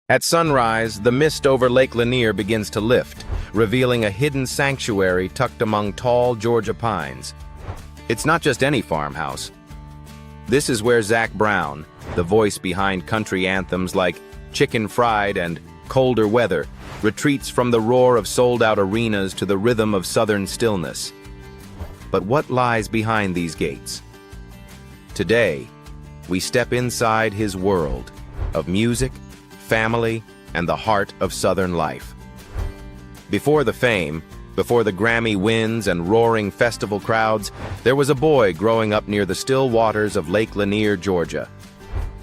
At sunrise, the mist over Lake Lanier begins to lift, revealing a hidden sanctuary tucked among tall Georgia pines. It's not just any farmhouse. This is where Zac Brown, the voice behind country anthems like Chicken Fried and Colder Weather, retreats from the roar of sold-out arenas to the rhythm of southern stillness. But what lies behind these gates? Today, we step inside his world of music, family, and the heart of Southern life. Before the fame, before the Grammy wins and roaring festival crowds, there was a boy growing up near the still waters of Lake Lanier, Georgia.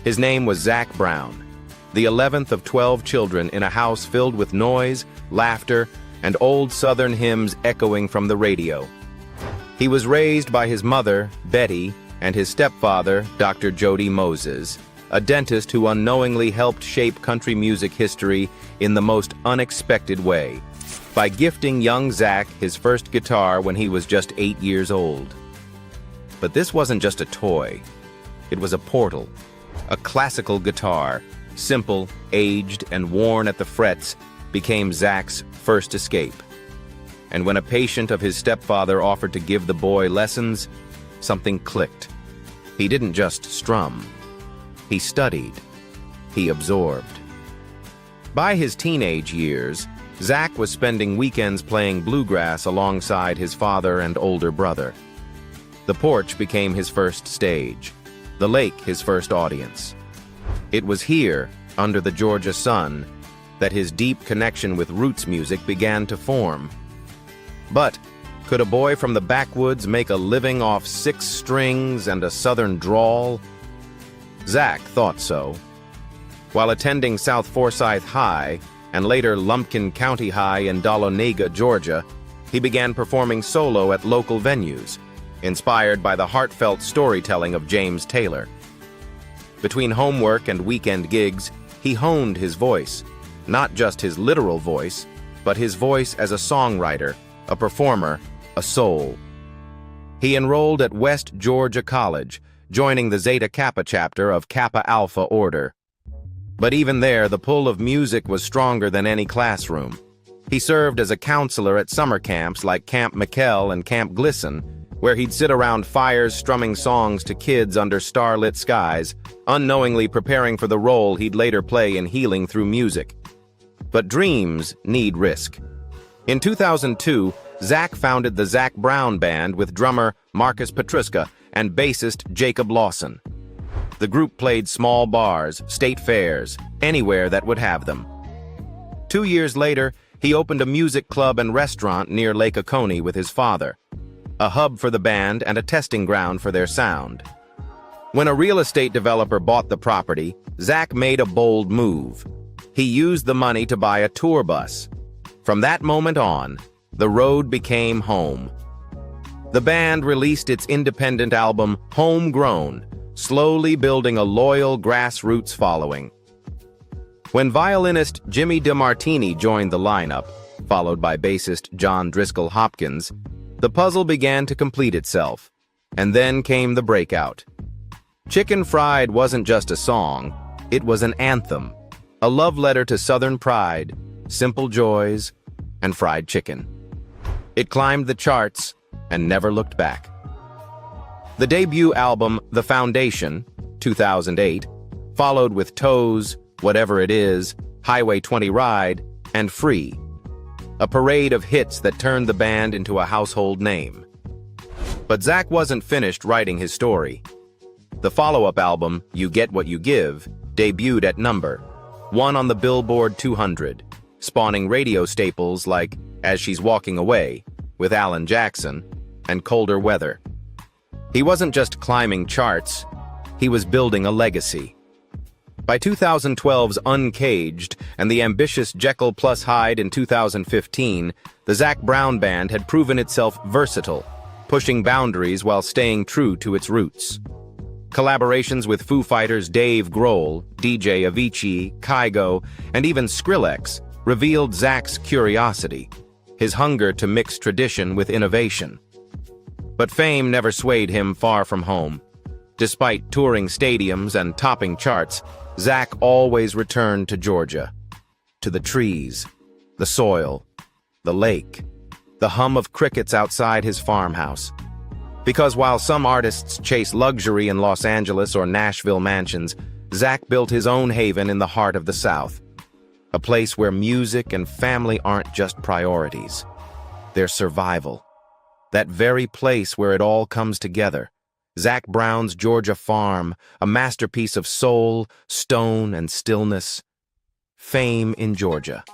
His name was Zac Brown, the 11th of 12 children in a house filled with noise, laughter, and old Southern hymns echoing from the radio. He was raised by his mother, Betty, and his stepfather, Dr. Jody Moses, a dentist who unknowingly helped shape country music history in the most unexpected way, by gifting young Zac his first guitar when he was just 8 years old. But this wasn't just a toy. It was a portal, a classical guitar, simple, aged, and worn at the frets, became Zac's first escape. And when a patient of his stepfather offered to give the boy lessons, something clicked. He didn't just strum. He studied. He absorbed. By his teenage years, Zac was spending weekends playing bluegrass alongside his father and older brother. The porch became his first stage, the lake his first audience. It was here, under the Georgia sun, that his deep connection with roots music began to form. But could a boy from the backwoods make a living off 6 strings and a Southern drawl? Zac thought so. While attending South Forsyth High and later Lumpkin County High in Dahlonega, Georgia, he began performing solo at local venues, inspired by the heartfelt storytelling of James Taylor. Between homework and weekend gigs, he honed his voice, not just his literal voice, but his voice as a songwriter, a performer, a soul. He enrolled at West Georgia College, joining the Zeta Kappa chapter of Kappa Alpha Order. But even there, the pull of music was stronger than any classroom. He served as a counselor at summer camps like Camp McKell and Camp Glisson, where he'd sit around fires strumming songs to kids under starlit skies, unknowingly preparing for the role he'd later play in Healing Through Music. But dreams need risk. In 2002, Zac founded the Zac Brown Band with drummer Marcus Petruska and bassist Jacob Lawson. The group played small bars, state fairs, anywhere that would have them. 2 years later, he opened a music club and restaurant near Lake Oconee with his father, a hub for the band and a testing ground for their sound. When a real estate developer bought the property, Zac made a bold move. He used the money to buy a tour bus. From that moment on, the road became home. The band released its independent album, Homegrown, slowly building a loyal grassroots following. When violinist Jimmy DeMartini joined the lineup, followed by bassist John Driscoll Hopkins, the puzzle began to complete itself, and then came the breakout. Chicken Fried wasn't just a song, it was an anthem, a love letter to Southern pride, simple joys, and fried chicken. It climbed the charts and never looked back. The debut album, The Foundation, 2008, followed with Toes, Whatever It Is, Highway 20 Ride, and Free, a parade of hits that turned the band into a household name. But Zac wasn't finished writing his story. The follow-up album, You Get What You Give, debuted at number 1 on the Billboard 200, spawning radio staples like As She's Walking Away, with Alan Jackson, and Colder Weather. He wasn't just climbing charts, he was building a legacy. By 2012's Uncaged and the ambitious Jekyll plus Hyde in 2015, the Zac Brown Band had proven itself versatile, pushing boundaries while staying true to its roots. Collaborations with Foo Fighters' Dave Grohl, DJ Avicii, Kygo, and even Skrillex revealed Zac's curiosity, his hunger to mix tradition with innovation. But fame never swayed him far from home. Despite touring stadiums and topping charts, Zach always returned to Georgia, to the trees, the soil, the lake, the hum of crickets outside his farmhouse. Because while some artists chase luxury in Los Angeles or Nashville mansions, Zach built his own haven in the heart of the South, a place where music and family aren't just priorities. They're survival. That very place where it all comes together. Zach Brown's Georgia Farm, a masterpiece of soul, stone, and stillness. Fame in Georgia.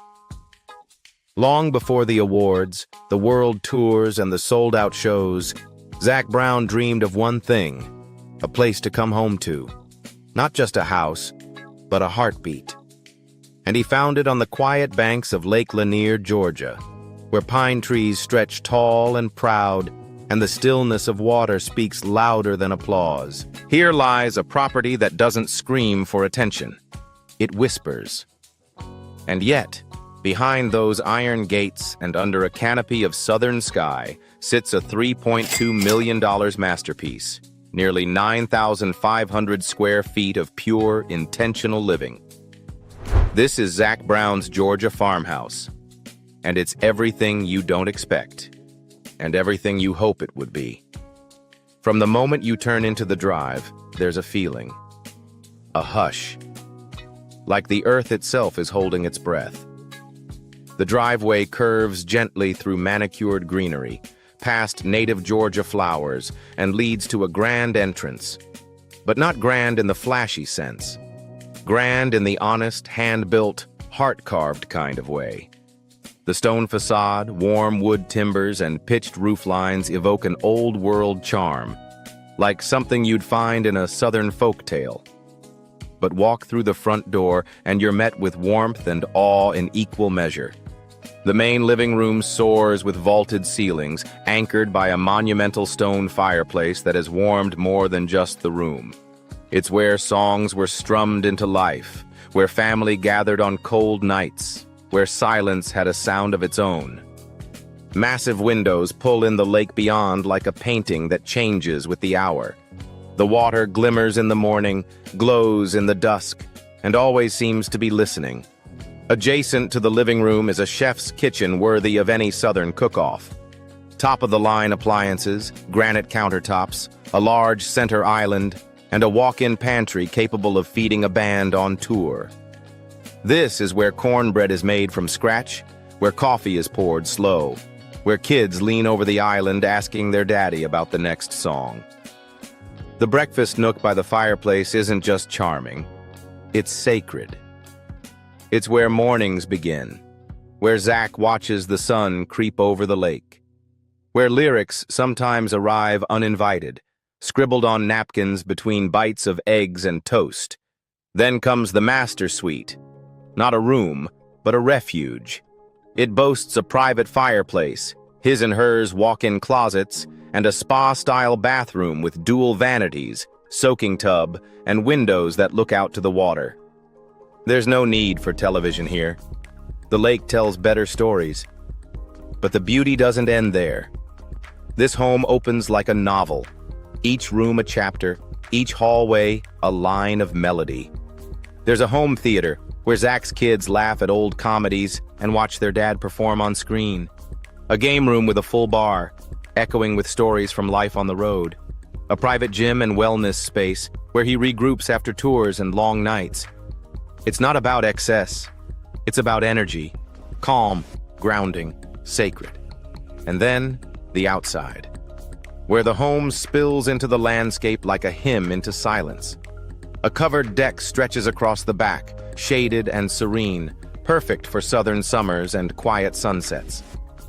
Long before the awards, the world tours, and the sold-out shows, Zach Brown dreamed of one thing, a place to come home to. Not just a house, but a heartbeat. And he found it on the quiet banks of Lake Lanier, Georgia, where pine trees stretch tall and proud, and the stillness of water speaks louder than applause. Here lies a property that doesn't scream for attention. It whispers. And yet, behind those iron gates and under a canopy of southern sky sits a $3.2 million masterpiece, nearly 9,500 square feet of pure, intentional living. This is Zach Brown's Georgia farmhouse, and it's everything you don't expect, and everything you hope it would be. From the moment you turn into the drive, there's a feeling, a hush, like the earth itself is holding its breath. The driveway curves gently through manicured greenery, past native Georgia flowers, and leads to a grand entrance. But not grand in the flashy sense. Grand in the honest, hand-built, heart-carved kind of way. The stone facade, warm wood timbers, and pitched roof lines evoke an old-world charm, like something you'd find in a southern folk tale. But walk through the front door, and you're met with warmth and awe in equal measure. The main living room soars with vaulted ceilings, anchored by a monumental stone fireplace that has warmed more than just the room. It's where songs were strummed into life, where family gathered on cold nights, where silence had a sound of its own. Massive windows pull in the lake beyond like a painting that changes with the hour. The water glimmers in the morning, glows in the dusk, and always seems to be listening. Adjacent to the living room is a chef's kitchen worthy of any southern cook-off. Top-of-the-line appliances, granite countertops, a large center island, and a walk-in pantry capable of feeding a band on tour. This is where cornbread is made from scratch, where coffee is poured slow, where kids lean over the island asking their daddy about the next song. The breakfast nook by the fireplace isn't just charming, it's sacred. It's where mornings begin, where Zach watches the sun creep over the lake, where lyrics sometimes arrive uninvited, scribbled on napkins between bites of eggs and toast. Then comes the master suite. Not a room, but a refuge. It boasts a private fireplace, his and hers walk-in closets, and a spa-style bathroom with dual vanities, soaking tub, and windows that look out to the water. There's no need for television here. The lake tells better stories. But the beauty doesn't end there. This home opens like a novel. Each room a chapter, each hallway a line of melody. There's a home theater, where Zach's kids laugh at old comedies and watch their dad perform on screen. A game room with a full bar, echoing with stories from life on the road. A private gym and wellness space where he regroups after tours and long nights. It's not about excess. It's about energy, calm, grounding, sacred. And then, the outside, where the home spills into the landscape like a hymn into silence. A covered deck stretches across the back, shaded and serene, perfect for southern summers and quiet sunsets.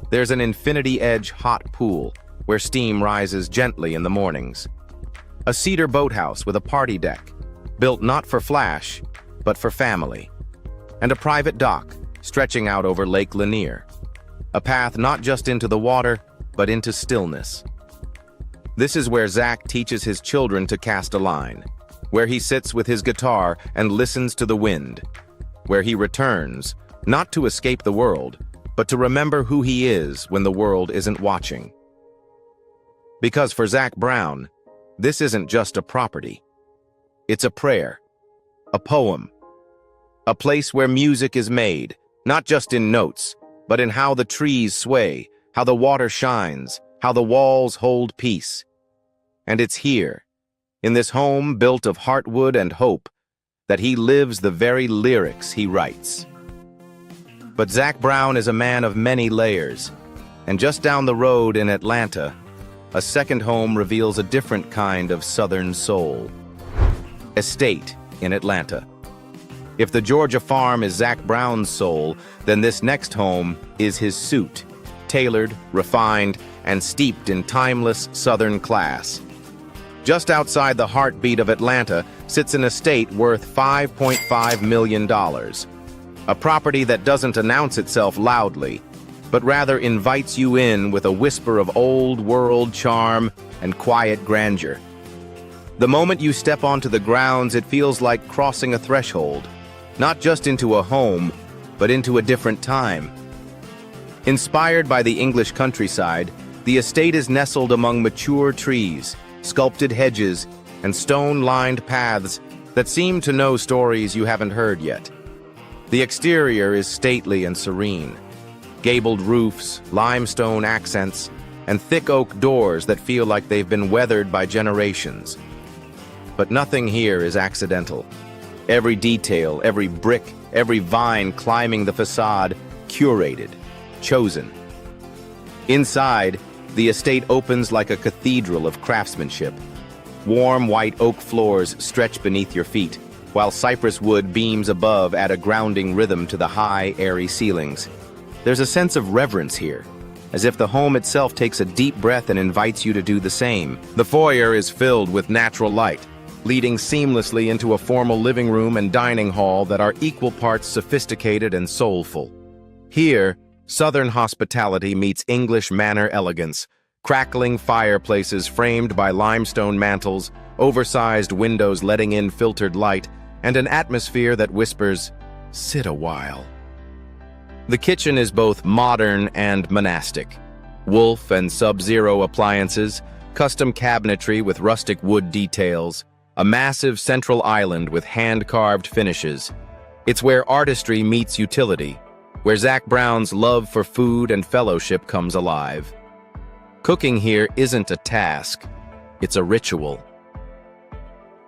There's an infinity-edge hot pool, where steam rises gently in the mornings. A cedar boathouse with a party deck, built not for flash, but for family. And a private dock, stretching out over Lake Lanier. A path not just into the water, but into stillness. This is where Zach teaches his children to cast a line, where he sits with his guitar and listens to the wind, where he returns, not to escape the world, but to remember who he is when the world isn't watching. Because for Zach Brown, this isn't just a property. It's a prayer, a poem, A place where music is made, not just in notes, but in how the trees sway, how the water shines, how the walls hold peace. And it's here, in this home built of heartwood and hope, that he lives the very lyrics he writes. But Zac Brown is a man of many layers, and just down the road in Atlanta, a second home reveals a different kind of Southern soul. Estate in Atlanta. If the Georgia farm is Zac Brown's soul, then this next home is his suit, tailored, refined, and steeped in timeless Southern class. Just outside the heartbeat of Atlanta sits an estate worth $5.5 million. A property that doesn't announce itself loudly, but rather invites you in with a whisper of old-world charm and quiet grandeur. The moment you step onto the grounds, it feels like crossing a threshold, not just into a home, but into a different time. Inspired by the English countryside, the estate is nestled among mature trees, sculpted hedges, and stone-lined paths that seem to know stories you haven't heard yet. The exterior is stately and serene. Gabled roofs, limestone accents, and thick oak doors that feel like they've been weathered by generations. But nothing here is accidental. Every detail, every brick, every vine climbing the facade, curated, chosen. Inside, the estate opens like a cathedral of craftsmanship. Warm white oak floors stretch beneath your feet, while cypress wood beams above add a grounding rhythm to the high, airy ceilings. There's a sense of reverence here, as if the home itself takes a deep breath and invites you to do the same. The foyer is filled with natural light, leading seamlessly into a formal living room and dining hall that are equal parts sophisticated and soulful. Here, Southern hospitality meets English manor elegance, crackling fireplaces framed by limestone mantels, oversized windows letting in filtered light, and an atmosphere that whispers, "Sit a while." The kitchen is both modern and monastic. Wolf and Sub-Zero appliances, custom cabinetry with rustic wood details, a massive central island with hand-carved finishes. It's where artistry meets utility, where Zac Brown's love for food and fellowship comes alive. Cooking here isn't a task, it's a ritual.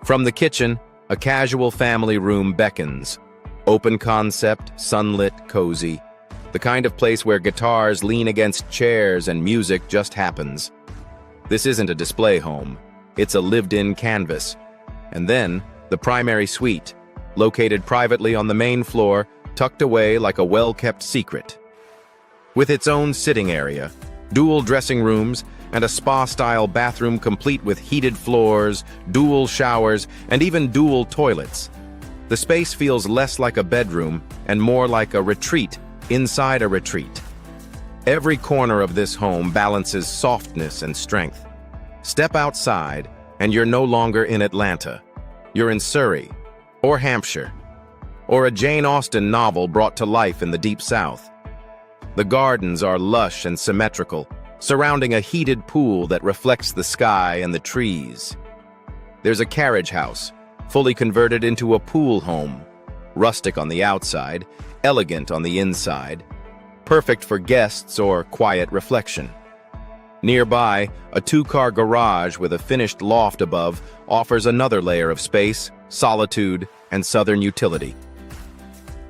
From the kitchen, a casual family room beckons. Open concept, sunlit, cozy. The kind of place where guitars lean against chairs and music just happens. This isn't a display home, it's a lived-in canvas. And then, the primary suite, located privately on the main floor, tucked away like a well-kept secret. With its own sitting area, dual dressing rooms, and a spa-style bathroom complete with heated floors, dual showers, and even dual toilets, the space feels less like a bedroom and more like a retreat inside a retreat. Every corner of this home balances softness and strength. Step outside, and you're no longer in Atlanta. You're in Surrey, or Hampshire, or a Jane Austen novel brought to life in the Deep South. The gardens are lush and symmetrical, surrounding a heated pool that reflects the sky and the trees. There's a carriage house, fully converted into a pool home, rustic on the outside, elegant on the inside, perfect for guests or quiet reflection. Nearby, a two-car garage with a finished loft above offers another layer of space, solitude, and Southern utility.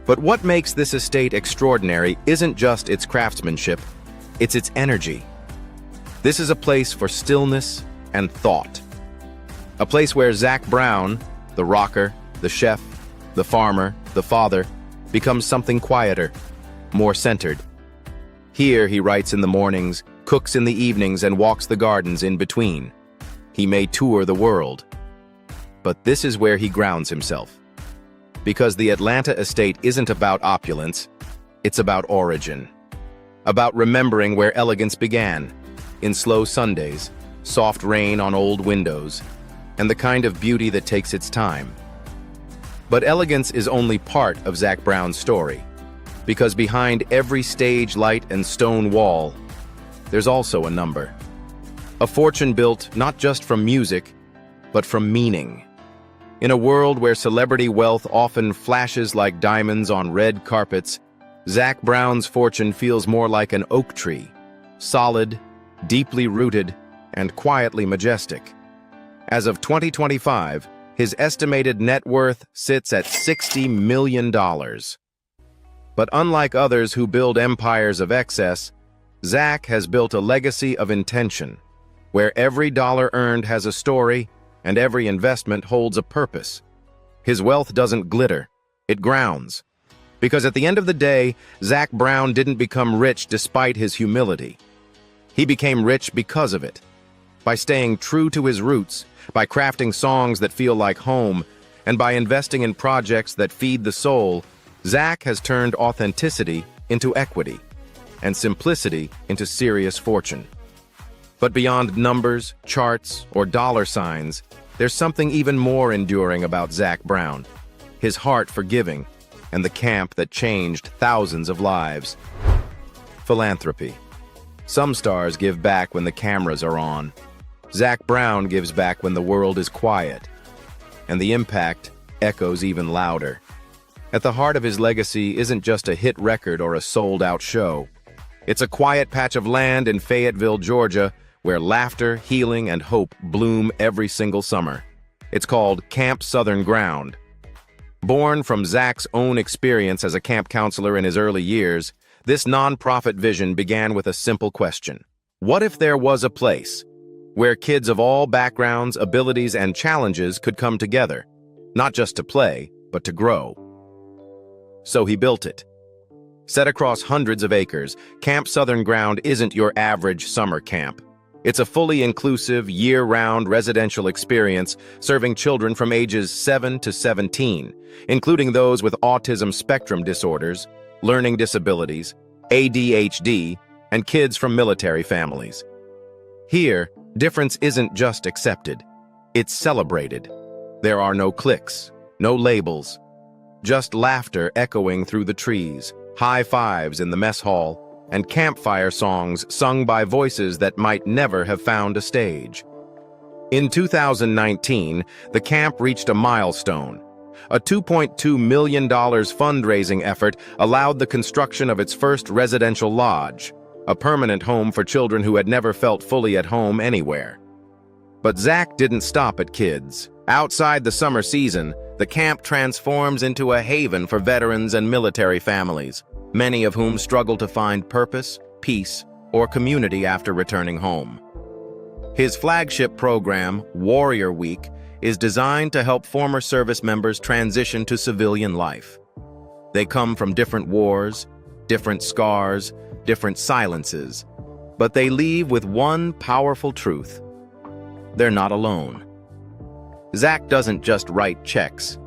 But what makes this estate extraordinary isn't just its craftsmanship, it's its energy. This is a place for stillness and thought. A place where Zac Brown, the rocker, the chef, the farmer, the father, becomes something quieter, more centered. Here he writes in the mornings, cooks in the evenings, and walks the gardens in between. He may tour the world, but this is where he grounds himself. Because the Atlanta estate isn't about opulence, it's about origin. About remembering where elegance began, in slow Sundays, soft rain on old windows, and the kind of beauty that takes its time. But elegance is only part of Zac Brown's story, because behind every stage light and stone wall, there's also a number. A fortune built not just from music, but from meaning. In a world where celebrity wealth often flashes like diamonds on red carpets, Zac Brown's fortune feels more like an oak tree, solid, deeply rooted, and quietly majestic. As of 2025, his estimated net worth sits at $60 million. But unlike others who build empires of excess, Zac has built a legacy of intention, where every dollar earned has a story and every investment holds a purpose. His wealth doesn't glitter, it grounds. Because at the end of the day, Zac Brown didn't become rich despite his humility. He became rich because of it. By staying true to his roots, by crafting songs that feel like home, and by investing in projects that feed the soul, Zac has turned authenticity into equity, and simplicity into serious fortune. But beyond numbers, charts, or dollar signs, there's something even more enduring about Zac Brown: his heart for giving, and the camp that changed thousands of lives. Philanthropy. Some stars give back when the cameras are on. Zac Brown gives back when the world is quiet, and the impact echoes even louder. At the heart of his legacy isn't just a hit record or a sold-out show. It's a quiet patch of land in Fayetteville, Georgia, where laughter, healing, and hope bloom every single summer. It's called Camp Southern Ground. Born from Zac's own experience as a camp counselor in his early years, this nonprofit vision began with a simple question: what if there was a place where kids of all backgrounds, abilities, and challenges could come together, not just to play, but to grow? So he built it. Set across hundreds of acres, Camp Southern Ground isn't your average summer camp. It's a fully inclusive, year-round residential experience serving children from ages 7 to 17, including those with autism spectrum disorders, learning disabilities, ADHD, and kids from military families. Here, difference isn't just accepted, it's celebrated. There are no cliques, no labels, just laughter echoing through the trees, high fives in the mess hall, and campfire songs sung by voices that might never have found a stage. In 2019, the camp reached a milestone. A $2.2 million fundraising effort allowed the construction of its first residential lodge, a permanent home for children who had never felt fully at home anywhere. But Zac didn't stop at kids. Outside the summer season, the camp transforms into a haven for veterans and military families, many of whom struggle to find purpose, peace, or community after returning home. His flagship program, Warrior Week, is designed to help former service members transition to civilian life. They come from different wars, different scars, different silences, but they leave with one powerful truth: they're not alone. Zac doesn't just write checks,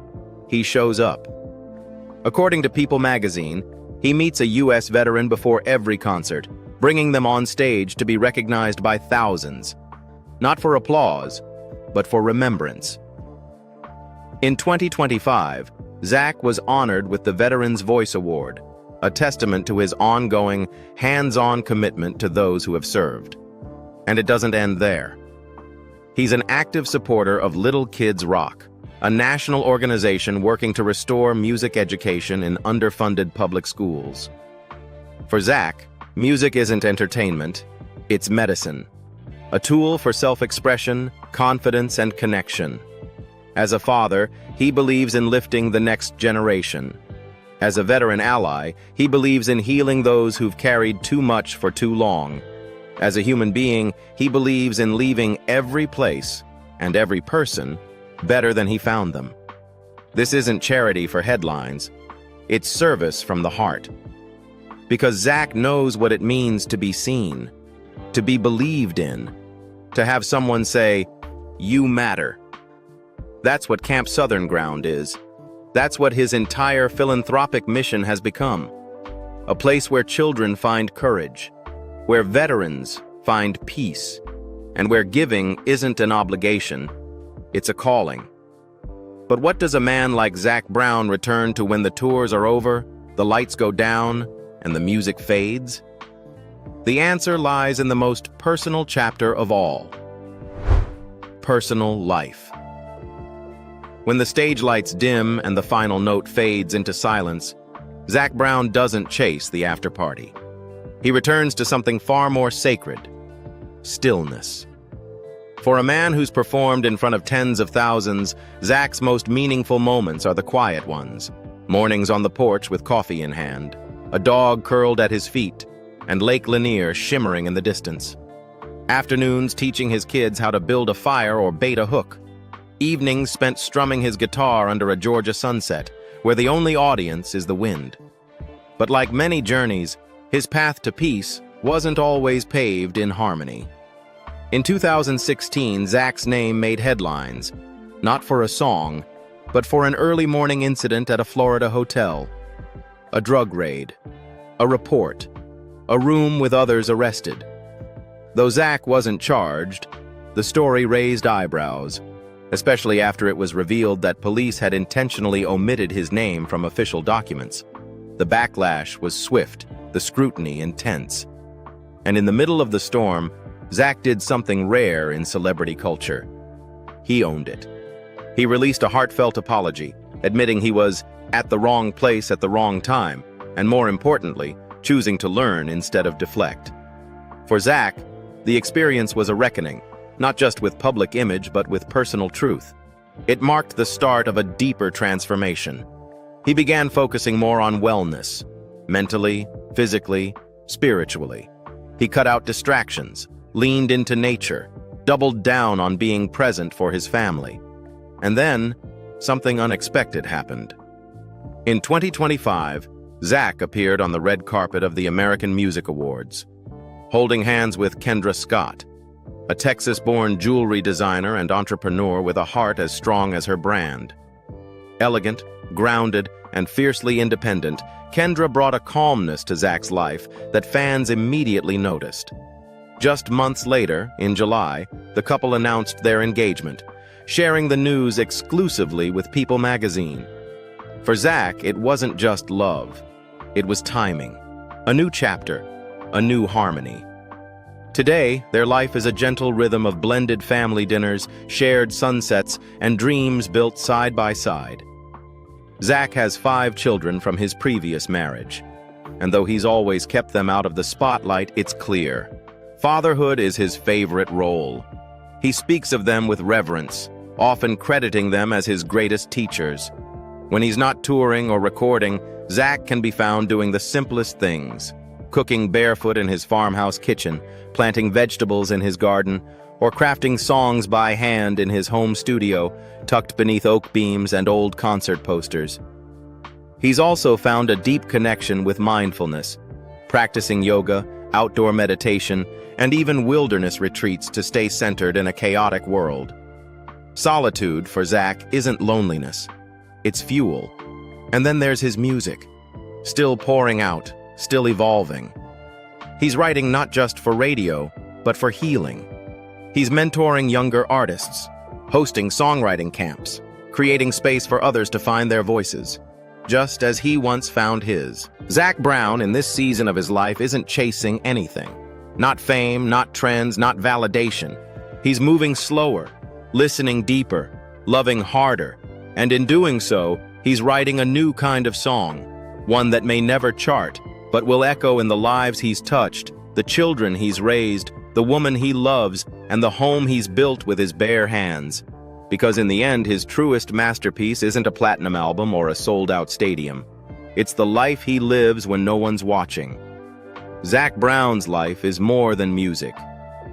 he shows up. According to People magazine, he meets a U.S. veteran before every concert, bringing them on stage to be recognized by thousands. Not for applause, but for remembrance. In 2025, Zac was honored with the Veterans Voice Award, a testament to his ongoing, hands-on commitment to those who have served. And it doesn't end there. He's an active supporter of Little Kids Rock, a national organization working to restore music education in underfunded public schools. For Zac, music isn't entertainment, it's medicine, a tool for self-expression, confidence, and connection. As a father, he believes in lifting the next generation. As a veteran ally, he believes in healing those who've carried too much for too long. As a human being, he believes in leaving every place and every person better than he found them. This isn't charity for headlines, it's service from the heart. Because Zac knows what it means to be seen, to be believed in, to have someone say, "You matter." That's what Camp Southern Ground is. That's what his entire philanthropic mission has become. A place where children find courage, where veterans find peace, and where giving isn't an obligation, it's a calling. But what does a man like Zac Brown return to when the tours are over, the lights go down, and the music fades? The answer lies in the most personal chapter of all: personal life. When the stage lights dim and the final note fades into silence, Zac Brown doesn't chase the after-party. He returns to something far more sacred: stillness. For a man who's performed in front of tens of thousands, Zac's most meaningful moments are the quiet ones. Mornings on the porch with coffee in hand, a dog curled at his feet, and Lake Lanier shimmering in the distance. Afternoons teaching his kids how to build a fire or bait a hook. Evenings spent strumming his guitar under a Georgia sunset, where the only audience is the wind. But like many journeys, his path to peace wasn't always paved in harmony. In 2016, Zac's name made headlines, not for a song, but for an early morning incident at a Florida hotel. A drug raid, a report, a room with others arrested. Though Zac wasn't charged, the story raised eyebrows, especially after it was revealed that police had intentionally omitted his name from official documents. The backlash was swift, the scrutiny intense. And in the middle of the storm, Zac did something rare in celebrity culture. He owned it. He released a heartfelt apology, admitting he was at the wrong place at the wrong time, and more importantly, choosing to learn instead of deflect. For Zac, the experience was a reckoning, not just with public image but with personal truth. It marked the start of a deeper transformation. He began focusing more on wellness, mentally, physically, spiritually. He cut out distractions, leaned into nature, doubled down on being present for his family. And then, something unexpected happened. In 2025, Zac appeared on the red carpet of the American Music Awards, holding hands with Kendra Scott, a Texas-born jewelry designer and entrepreneur with a heart as strong as her brand. Elegant, grounded, and fiercely independent, Kendra brought a calmness to Zac's life that fans immediately noticed. Just months later, in July, the couple announced their engagement, sharing the news exclusively with People magazine. For Zac, it wasn't just love. It was timing. A new chapter, a new harmony. Today, their life is a gentle rhythm of blended family dinners, shared sunsets, and dreams built side by side. Zac has 5 children from his previous marriage, and though he's always kept them out of the spotlight, it's clear: fatherhood is his favorite role. He speaks of them with reverence, often crediting them as his greatest teachers. When he's not touring or recording, Zac can be found doing the simplest things: cooking barefoot in his farmhouse kitchen, planting vegetables in his garden, or crafting songs by hand in his home studio, tucked beneath oak beams and old concert posters. He's also found a deep connection with mindfulness, practicing yoga, outdoor meditation, and even wilderness retreats to stay centered in a chaotic world. Solitude, for Zac, isn't loneliness. It's fuel. And then there's his music, still pouring out, still evolving. He's writing not just for radio, but for healing. He's mentoring younger artists, hosting songwriting camps, creating space for others to find their voices, just as he once found his. Zac Brown, in this season of his life, isn't chasing anything. Not fame, not trends, not validation. He's moving slower, listening deeper, loving harder, and in doing so, he's writing a new kind of song, one that may never chart, but will echo in the lives he's touched, the children he's raised, the woman he loves, and the home he's built with his bare hands. Because in the end, his truest masterpiece isn't a platinum album or a sold-out stadium. It's the life he lives when no one's watching. Zac Brown's life is more than music.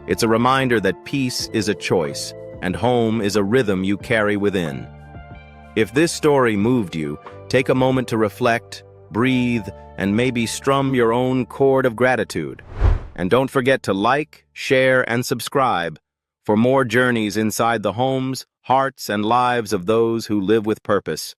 It's a reminder that peace is a choice, and home is a rhythm you carry within. If this story moved you, take a moment to reflect, breathe, and maybe strum your own chord of gratitude. And don't forget to like, share, and subscribe for more journeys inside the homes, hearts, and lives of those who live with purpose.